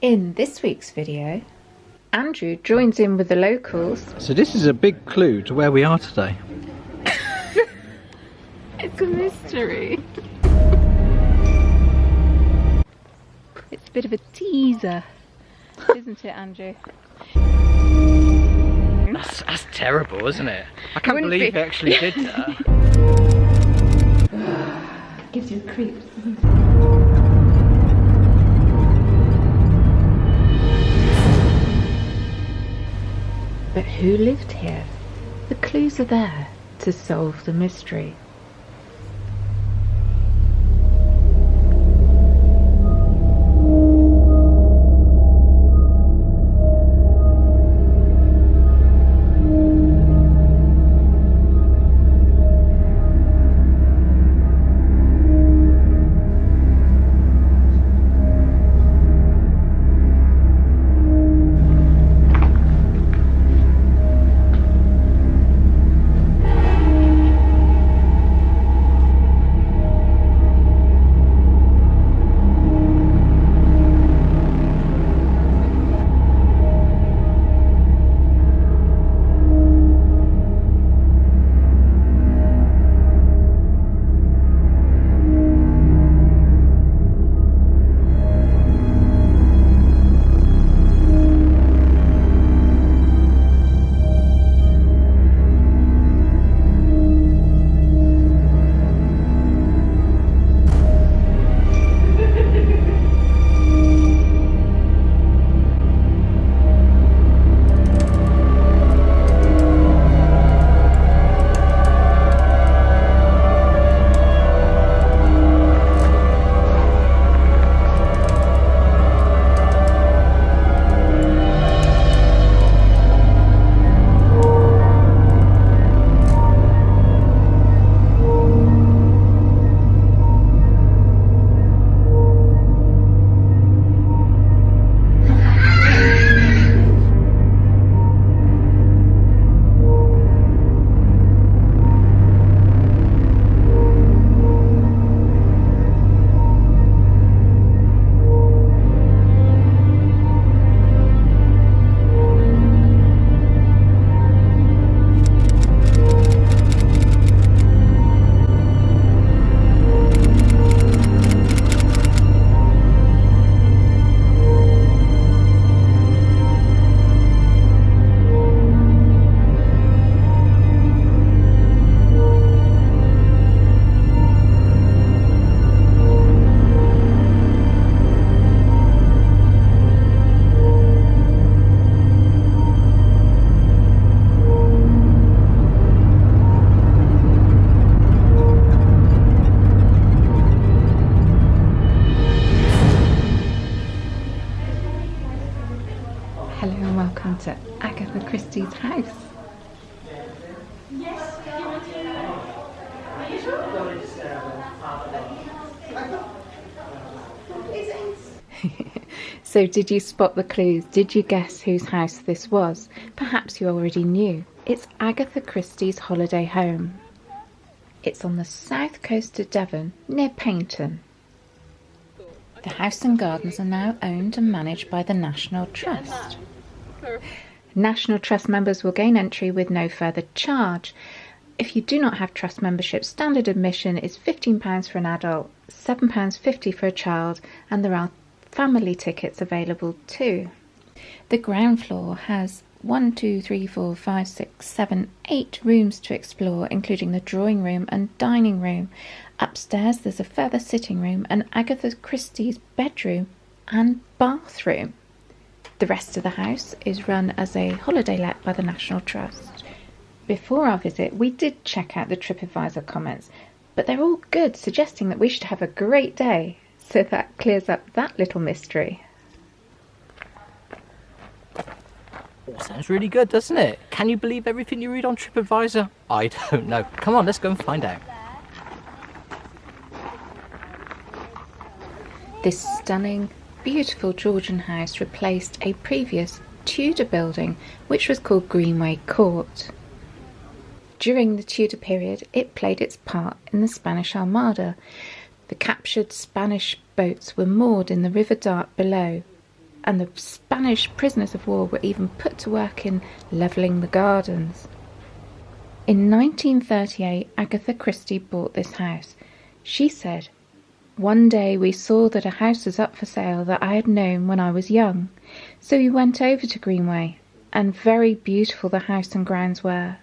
In this week's video, Andrew joins in with the locals. So this is a big clue to where we are today. It's a mystery. It's a bit of a teaser, isn't it, Andrew? That's terrible, isn't it? I can't believe they actually did that. Gives you the creeps. But who lived here? The clues are there to solve the mystery. Hello and welcome to Agatha Christie's house. So did you spot the clues? Did you guess whose house this was? Perhaps you already knew. It's Agatha Christie's Holiday Home. It's on the south coast of Devon, near Paynton. The house and gardens are now owned and managed by the National Trust. National Trust members will gain entry with no further charge. If you do not have Trust membership, standard admission is £15 for an adult, £7.50 for a child, and there are family tickets available too. The ground floor has 8 rooms to explore, including the drawing room and dining room. Upstairs there's a further sitting room and Agatha Christie's bedroom and bathroom. The rest of the house is run as a holiday let by the National Trust. Before our visit we did check out the TripAdvisor comments, but they're all good, suggesting that we should have a great day. So that clears up that little mystery. Oh, sounds really good, doesn't it? Can you believe everything you read on TripAdvisor? I don't know. Come on, let's go and find out. This stunning, beautiful Georgian house replaced a previous Tudor building which was called Greenway Court. During the Tudor period, it played its part in the Spanish Armada. The captured Spanish boats were moored in the River Dart below. and the Spanish prisoners of war were even put to work in levelling the gardens. In 1938, Agatha Christie bought this house. She said, "One day we saw that a house was up for sale that I had known when I was young. So we went over to Greenway, and very beautiful the house and grounds were.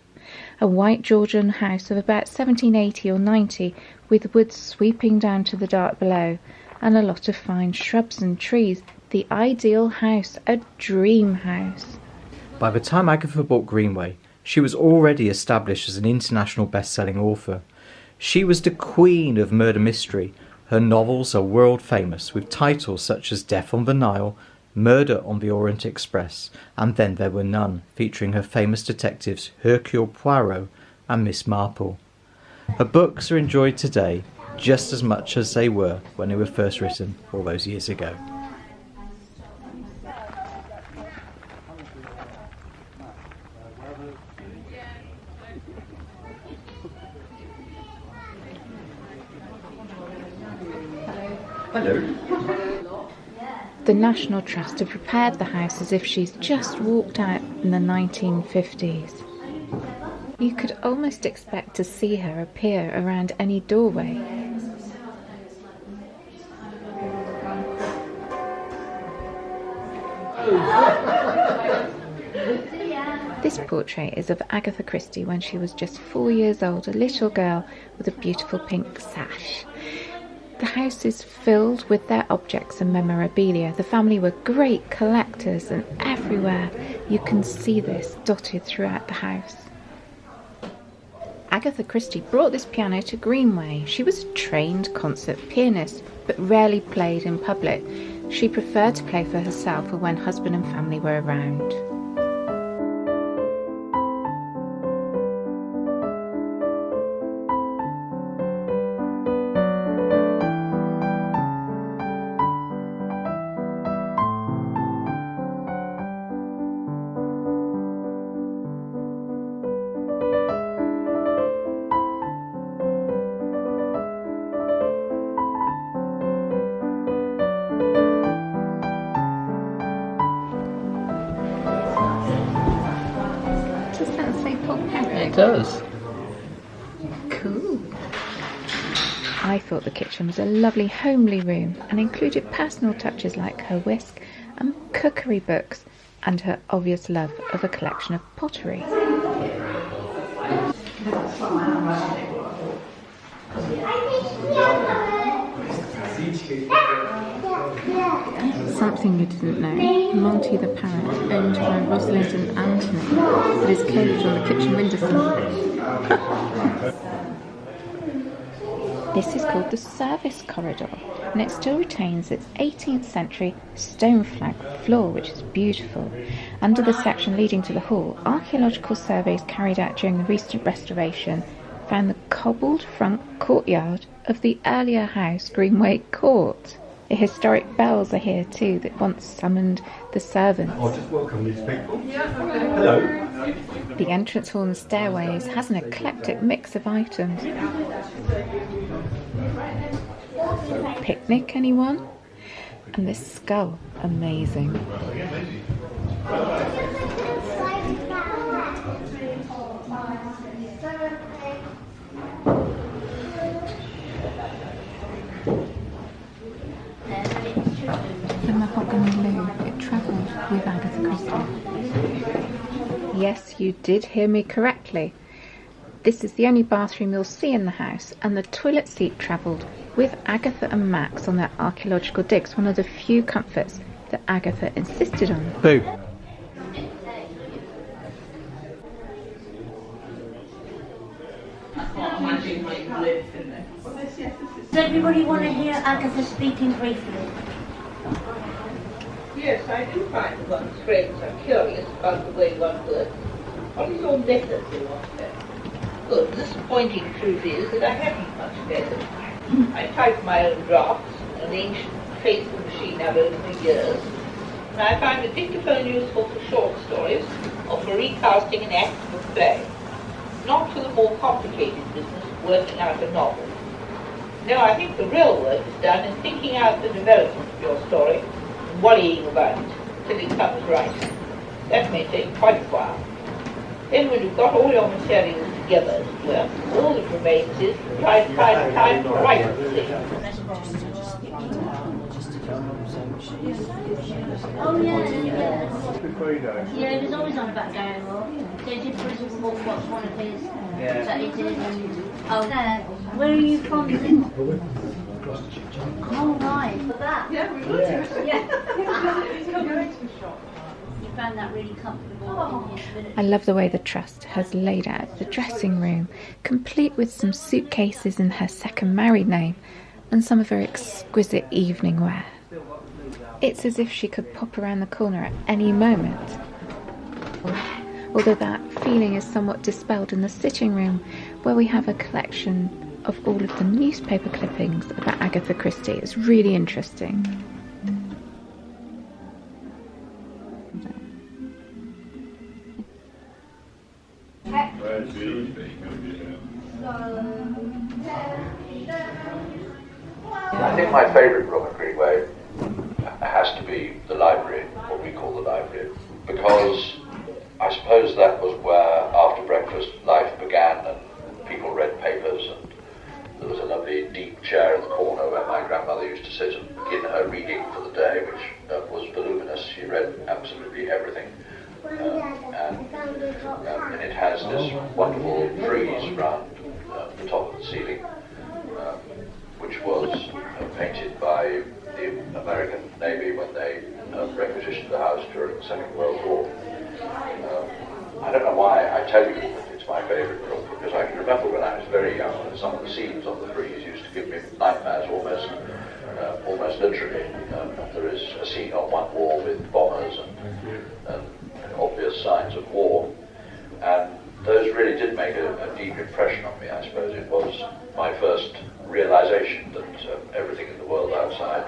A white Georgian house of about 1780 or 90, with woods sweeping down to the dark below, and a lot of fine shrubs and trees. The ideal house, a dream house." By the time Agatha bought Greenway, she was already established as an international best-selling author. She was the queen of murder mystery. Her novels are world famous, with titles such as Death on the Nile, Murder on the Orient Express, and Then There Were None, featuring her famous detectives Hercule Poirot and Miss Marple. Her books are enjoyed today just as much as they were when they were first written all those years ago. Hello. The National Trust have prepared the house as if she's just walked out in the 1950s. You could almost expect to see her appear around any doorway. This portrait is of Agatha Christie when she was just 4 years old, a little girl with a beautiful pink sash. The house is filled with their objects and memorabilia. The family were great collectors, and everywhere you can see this dotted throughout the house. Agatha Christie brought this piano to Greenway. She was a trained concert pianist, but rarely played in public. She preferred to play for herself or when husband and family were around. It does. Cool. I thought the kitchen was a lovely homely room and included personal touches like her whisk and cookery books and her obvious love of a collection of pottery. Something you didn't know, Monty the parrot, owned by Rosalind and Anthony, with his cage on the kitchen windowsill. This is called the service corridor, and it still retains its 18th century stone flag floor, which is beautiful. Under the section leading to the hall, archaeological surveys carried out during the recent restoration found the cobbled front courtyard of the earlier house, Greenway Court. The historic bells are here too that once summoned the servants. I'll just welcome these people. Hello. The entrance hall and stairways has an eclectic mix of items. Picnic, anyone? And this skull, amazing. The mahogany loo, it travelled with Agatha Christie. Yes, you did hear me correctly. This is the only bathroom you'll see in the house, and the toilet seat travelled with Agatha and Max on their archaeological digs, one of the few comforts that Agatha insisted on. Boo. Does everybody want to hear Agatha speaking briefly? Yes, I do find that one's friends are curious about the way one works. What is your method, they want to know? Good, the disappointing truth is that I haven't much method. I type my own drafts, an ancient, faithful machine I've owned for years, and I find the dictaphone useful for short stories or for recasting an act of a play, not for the more complicated business of working out a novel. No, I think the real work is done in thinking out the development of your story and worrying about it. till it comes right. That may take quite a while. Then when you've got all your materials together, as it were, all that remains is to try to find time to write the thing. Oh yeah. Yeah, he was always on about going well. They did for his report what's one of his that he did. Where are you from? Oh right. For that. Yeah. You found that really comfortable in his village. I love the way the Trust has laid out the dressing room, complete with some suitcases in her second married name and some of her exquisite evening wear. It's as if she could pop around the corner at any moment. Although that feeling is somewhat dispelled in the sitting room, where we have a collection of all of the newspaper clippings about Agatha Christie. It's really interesting. I think my favourite room at Greenway has to be the library, what we call the library, because I suppose that was where after breakfast life began and people read papers, and there was a lovely deep chair in the corner where my grandmother used to sit and begin her reading for the day, which was voluminous. She read absolutely everything. And it has this wonderful frieze around the top of the ceiling, which was painted by the American Navy when they requisitioned the house during the Second World War. I don't know why I tell you that it's my favourite room, because I can remember when I was very young and some of the scenes on the frieze used to give me nightmares almost literally. There is a scene on one wall with bombers and obvious signs of war, and those really did make a deep impression on me. I suppose it was my first realization that everything in the world outside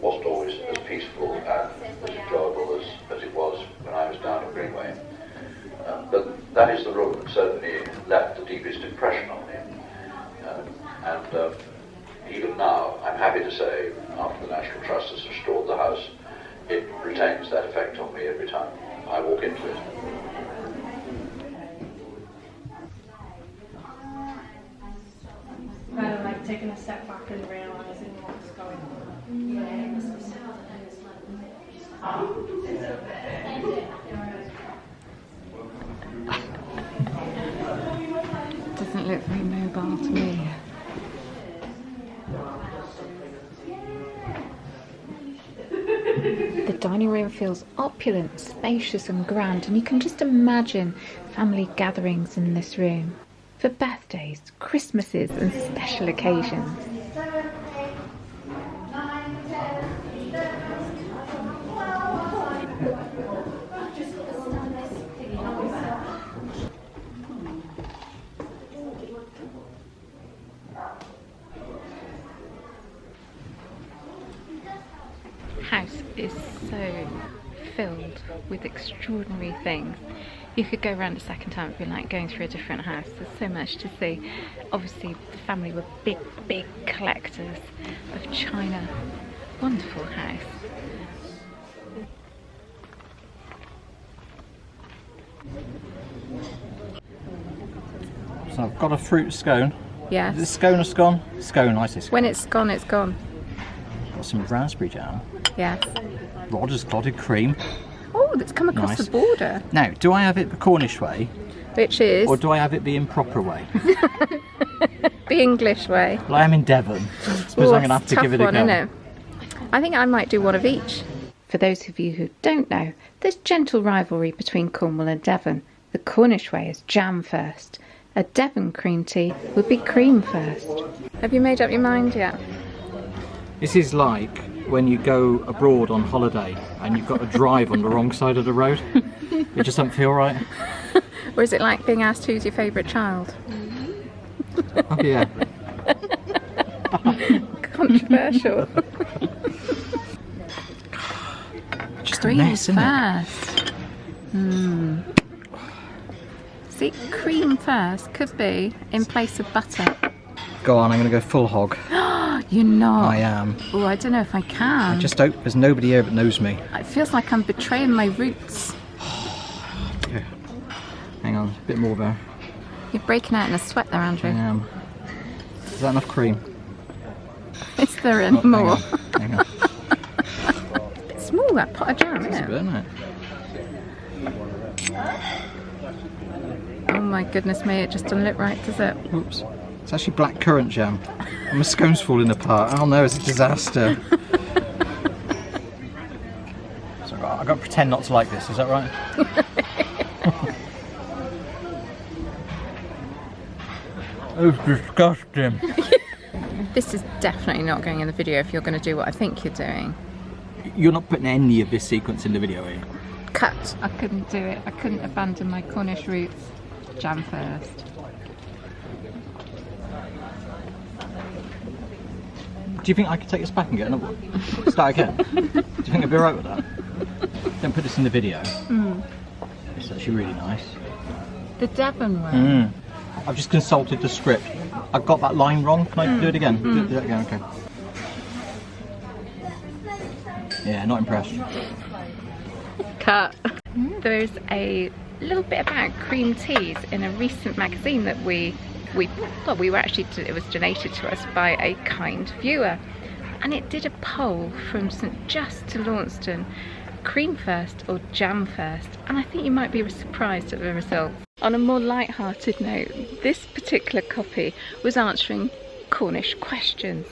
wasn't always as peaceful and as enjoyable as it was when I was down at Greenway. But that is the room that certainly left the deepest impression on me. And even now, I'm happy to say, after the National Trust has restored the house, it retains that effect on me every time I walk into it. Kind of like taking a step back and realising what's going on. Yeah. Doesn't look very mobile to me. The dining room feels opulent, spacious and grand, and you can just imagine family gatherings in this room for birthdays, Christmases and special occasions. House is so filled with extraordinary things. You could go around a second time and be like going through a different house. There's so much to see. Obviously the family were big collectors of china. Wonderful house. So I've got a fruit scone. Yes. Is it scone or scone? Scone, I say scone. When it's gone, it's gone. Got some raspberry jam. Yes. Rodger's clotted cream. Oh, that's come across Nice. the border. Now, do I have it the Cornish way, Which is or do I have it the improper way? the English way. Well, I am in Devon. I suppose Ooh, I'm going to have that's to tough give it a one, go. isn't it? I think I might do one of each. For those of you who don't know, there's gentle rivalry between Cornwall and Devon. The Cornish way is jam first. A Devon cream tea would be cream first. Have you made up your mind yet? This is like when you go abroad on holiday and you've got to drive on the wrong side of the road. It just doesn't feel right. Or is it like being asked who's your favourite child? Oh yeah. Controversial. Just a Cream mess, isn't it? first. See, cream first could be in place of butter. Go on, I'm going to go full hog. You're not. I am. Oh, I don't know if I can. I just hope there's nobody here that knows me. It feels like I'm betraying my roots. Yeah. Hang on, a bit more there. You're breaking out in a sweat there, Andrew. I am. Is that enough cream? Is there any more? Hang on. It's a bit small, that pot of jam, isn't It's a bit, it? isn't it? Oh my goodness me, it just doesn't look right, does it? Oops. It's actually black currant jam. And my scone's falling apart. Oh no, it's a disaster. So I've got to pretend not to like this, is that right? It's disgusting. This is definitely not going in the video if you're going to do what I think you're doing. You're not putting any of this sequence in the video, are you? Cut. I couldn't do it. I couldn't abandon my Cornish roots. Jam first. Do you think I could take this back and get another one? Start again? Do you think I'd be alright with that? Don't put this in the video. It's actually really nice. The Devon one. I've just consulted the script. I got that line wrong. Can I do it again? Do it again, okay. Yeah, not impressed. Cut. There's a little bit about cream teas in a recent magazine that it was donated to us by a kind viewer, and it did a poll from St Just to Launceston, cream first or jam first, and I think you might be surprised at the results. On a more light-hearted note, this particular copy was answering Cornish questions,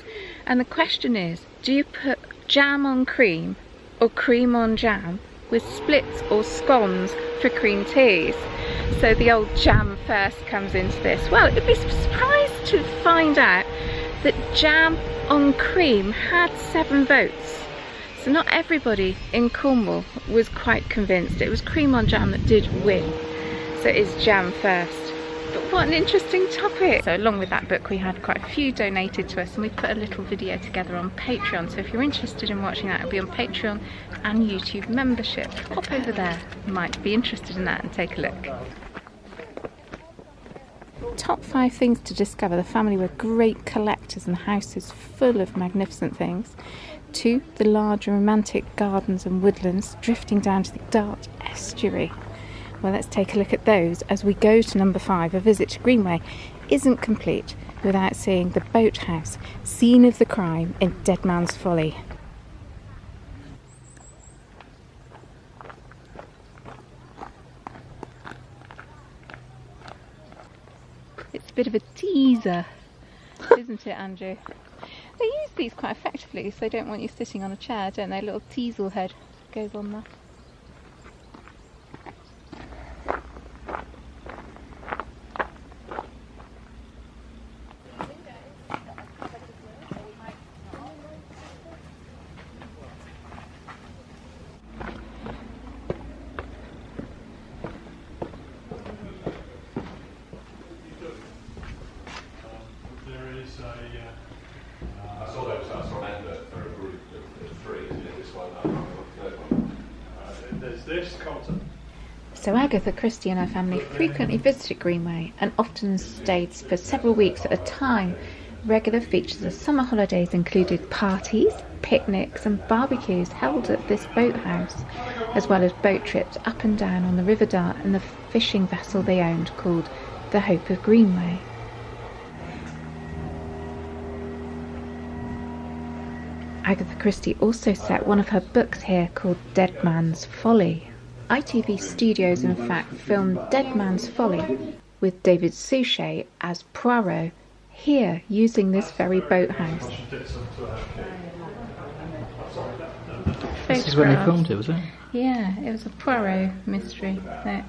and the question is, do you put jam on cream or cream on jam, with splits or scones for cream teas? So the old jam first comes into this. Well, you'd be surprised to find out that jam on cream had 7 votes. So not everybody in Cornwall was quite convinced. It was cream on jam that did win. So it is jam first. But what an interesting topic. So along with that book we had quite a few donated to us, and we put a little video together on Patreon. So if you're interested in watching that, it'll be on Patreon and YouTube membership. Hop over there, you might be interested in that, and take a look. Top 5 things to discover. The family were great collectors and the house is full of magnificent things. 2, the large romantic gardens and woodlands drifting down to the Dart estuary. Well, let's take a look at those as we go to number 5. A visit to Greenway isn't complete without seeing the boathouse, scene of the crime in Dead Man's Folly. It's a bit of a teaser, isn't it, Andrew? They use these quite effectively, so they don't want you sitting on a chair, don't they? A little teasel head goes on there. I saw an advert for a group of 3, isn't it? This one, There's this content. So Agatha Christie and her family frequently visited Greenway and often stayed for several weeks at a time. Regular features of summer holidays included parties, picnics and barbecues held at this boathouse, as well as boat trips up and down on the River Dart and the fishing vessel they owned called the Hope of Greenway. Agatha Christie also set one of her books here called Dead Man's Folly. ITV Studios in fact filmed Dead Man's Folly with David Suchet as Poirot here using this very boathouse. This is when they filmed it, was it? Yeah, it was a Poirot mystery. Look.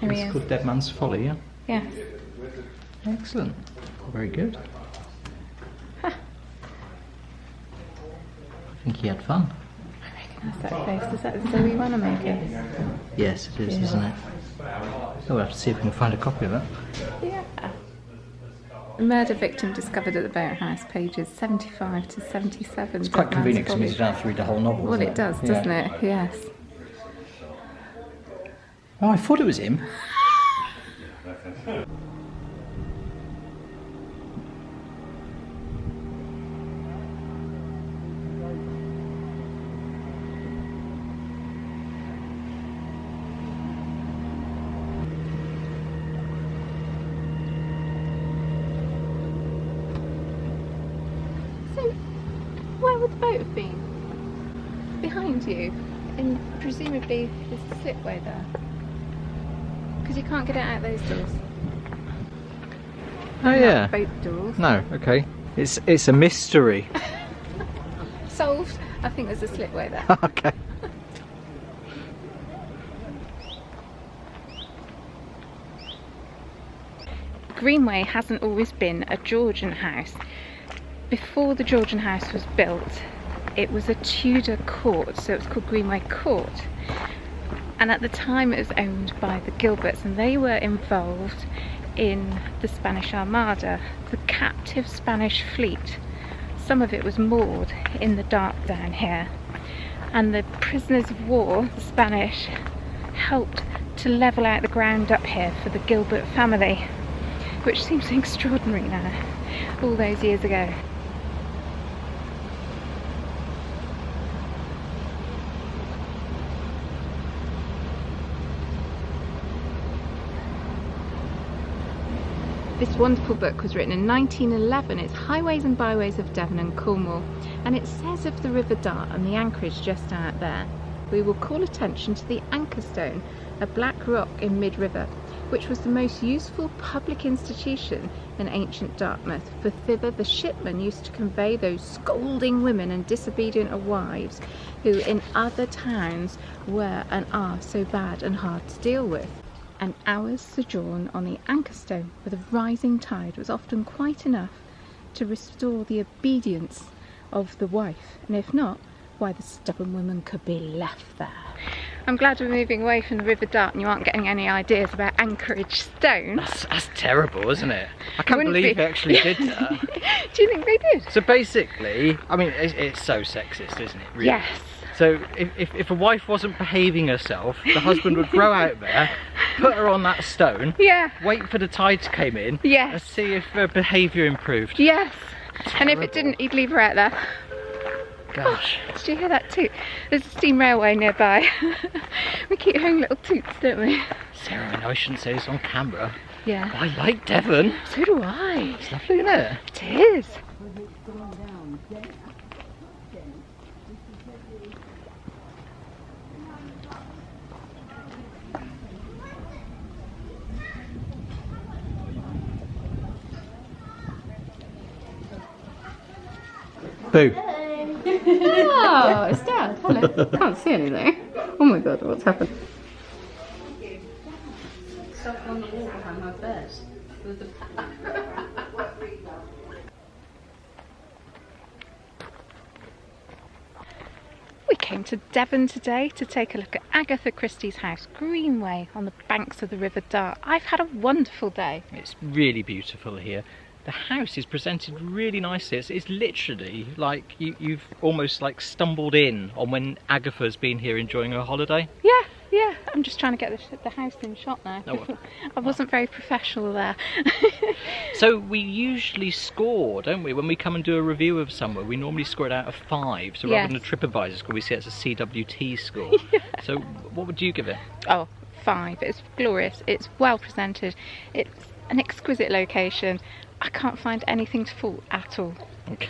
Here he It's is. called Dead Man's Folly, yeah? Yes. Excellent. Very good. Huh. I think he had fun. That's that face. Is that the Zoe Wanamaker? Yes, it is, Yeah. isn't it? Oh, we'll have to see if we can find a copy of that. Yeah. The murder victim discovered at the boathouse, pages 75 to 77. It's quite convenient because it means you don't have to read the whole novel. Well, it does, doesn't it? Yes. Oh, I thought it was him. the boat have been? Behind you. And presumably there's a slipway there. Because you can't get it out those doors. Oh yeah. Boat doors. No, okay. It's a mystery. Solved. I think there's a slipway there. Okay. Greenway hasn't always been a Georgian house. Before the Georgian house was built, it was a Tudor Court, so it was called Greenway Court. And at the time it was owned by the Gilberts, and they were involved in the Spanish Armada, the captive Spanish fleet. Some of it was moored in the dark down here, and the prisoners of war, the Spanish, helped to level out the ground up here for the Gilbert family, which seems extraordinary now, all those years ago. This wonderful book was written in 1911. It's Highways and Byways of Devon and Cornwall, and it says of the River Dart and the anchorage just out there, we will call attention to the anchor stone, a black rock in mid-river, which was the most useful public institution in ancient Dartmouth, for thither the shipmen used to convey those scolding women and disobedient wives who in other towns were and are so bad and hard to deal with. An hour's sojourn on the anchor stone with a rising tide was often quite enough to restore the obedience of the wife, and if not, why the stubborn woman could be left there. I'm glad we're moving away from the River Dart and you aren't getting any ideas about anchorage stones. That's terrible, isn't it? I can't Wouldn't believe be. they actually did that. Do you think they did? So basically, I mean, it's so sexist, isn't it? Really? Yes. So if a wife wasn't behaving herself, the husband would grow out there, put her on that stone, Yeah. wait for the tide to come in, Yes. and see if her behaviour improved. Yes. And if Terrible. it didn't, he'd leave her out there. Gosh. Did you hear that toot? There's a steam railway nearby. We keep hearing little toots, don't we? Sarah, I know I shouldn't say this on camera, Yeah. but I like Devon. So do I. It's lovely, isn't it? It is. Boo. Oh, it's Dad. Hello. Can't see anything. Oh my god, what's happened? Stuff on the wall behind my bed. We came to Devon today to take a look at Agatha Christie's house, Greenway, on the banks of the River Dart. I've had a wonderful day. It's really beautiful here. The house is presented really nicely. It's literally like you've almost like stumbled in on when Agatha's been here enjoying her holiday. Yeah. I'm just trying to get the house in shot now. Oh, well. I wasn't very professional there. So we usually score, don't we? When we come and do a review of somewhere, we normally score it out of 5. So rather than a TripAdvisor score, we say it's a CWT score. Yeah. So what would you give it? Oh, 5. It's glorious. It's well presented. It's an exquisite location. I can't find anything to fault at all. Okay.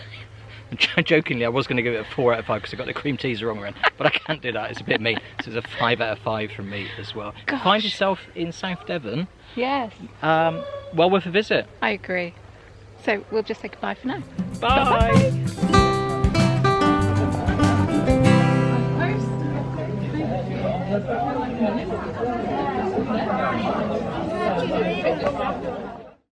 Jokingly, I was going to give it a 4 out of 5 because I got the cream teas the wrong way around, but I can't do that. It's a bit mean. So it's a 5 out of 5 from me as well. Gosh. Find yourself in South Devon. Yes, Well worth a visit. I agree. So we'll just say goodbye for now. Bye. Bye.